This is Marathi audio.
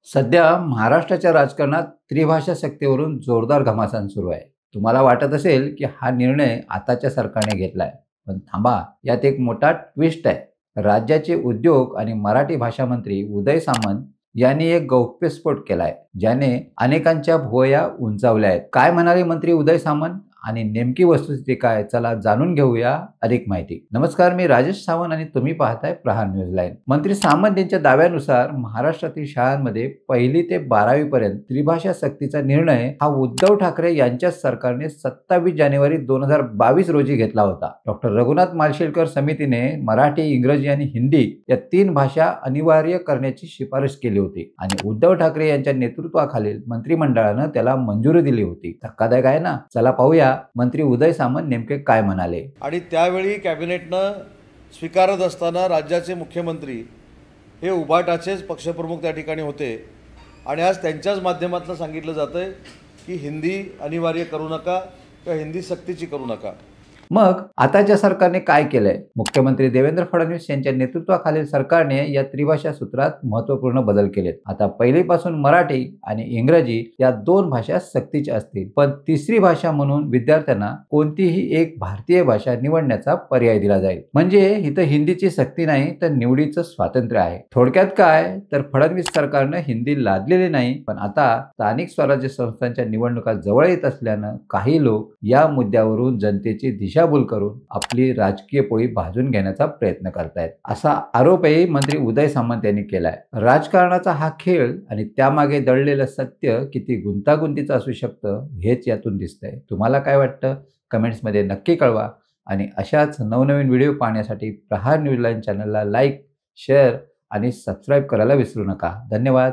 सध्या महाराष्ट्राच्या राजकारणात त्रिभाषा सक्तीवरून जोरदार घमासान सुरू आहे. तुम्हाला वाटत असेल की हा निर्णय आताच्या सरकारने घेतलाय, पण थांबा, यात एक मोठा ट्विस्ट आहे. राज्याचे उद्योग आणि मराठी भाषा मंत्री उदय सामंत यांनी एक गौप्यस्फोट केलाय, ज्याने अनेकांच्या भुवया उंचावल्या आहेत. काय म्हणाले मंत्री उदय सामंत आणि नेमकी वस्तुस्थिती काय, चला जाणून घेऊया अधिक माहिती. नमस्कार, मी राजेश सावंत आणि तुम्ही पाहताय प्रहार न्यूज लाईन. मंत्री सामंत यांच्या दाव्यानुसार महाराष्ट्रातील शाळांमध्ये 1ली ते 12वी पर्यंत त्रिभाषा सक्तीचा निर्णय हा उद्धव ठाकरे यांच्या सरकारने 27 जानेवारी 2022 रोजी घेतला होता. डॉक्टर रघुनाथ माशेलकर समितीने मराठी, इंग्रजी आणि हिंदी या 3 भाषा अनिवार्य करण्याची शिफारस केली होती आणि उद्धव ठाकरे यांच्या नेतृत्वाखालील मंत्रिमंडळानं त्याला मंजुरी दिली होती. धक्कादायक आहे ना? चला पाहूया मंत्री उदय सामंत नेमके काय म्हणाले. आणि त्यावेळी कॅबिनेटनं स्वीकारत असताना राज्याचे मुख्यमंत्री हे उभाटाचेच पक्षप्रमुख त्या ठिकाणी होते आणि आज त्यांच्याच माध्यमातून सांगितलं जातंय की हिंदी अनिवार्य करू नका किंवा हिंदी सक्तीची करू नका. मग आताच्या सरकारने काय केलंय? मुख्यमंत्री देवेंद्र फडणवीस यांच्या नेतृत्वाखालील सरकारने या त्रिभाषा सूत्रात महत्त्वपूर्ण बदल केलेत. आता पहिलीपासून मराठी आणि इंग्रजी या 2 भाषा सक्तीच्या असतील, पण तिसरी भाषा म्हणून विद्यार्थ्यांना कोणतीही एक भारतीय भाषा निवडण्याचा पर्याय दिला जाईल. म्हणजे इथं हिंदीची सक्ती नाही, तर निवडीचं स्वातंत्र्य आहे. थोडक्यात काय, तर फडणवीस सरकारनं हिंदी लादलेली नाही, पण आता स्थानिक स्वराज्य संस्थांच्या निवडणुका जवळ येत असल्यानं काही लोक या मुद्द्यावरून जनतेची दिशाभूल करून आपली राजकीय पोळी भाजून घेण्याचा प्रयत्न करतायत, असा आरोपही मंत्री उदय सामंत यांनी केलाय. राजकारणाचा हा खेळ आणि त्यामागे दडलेलं सत्य किती गुंतागुंतीचं असू शकतं हेच यातून दिसतंय. तुम्हाला काय वाटतं? कमेंट्समध्ये नक्की कळवा आणि अशाच नवनवीन व्हिडिओ पाहण्यासाठी प्रहार न्यूज लाईन चॅनलला लाईक, शेअर आणि सबस्क्राईब करायला विसरू नका. धन्यवाद.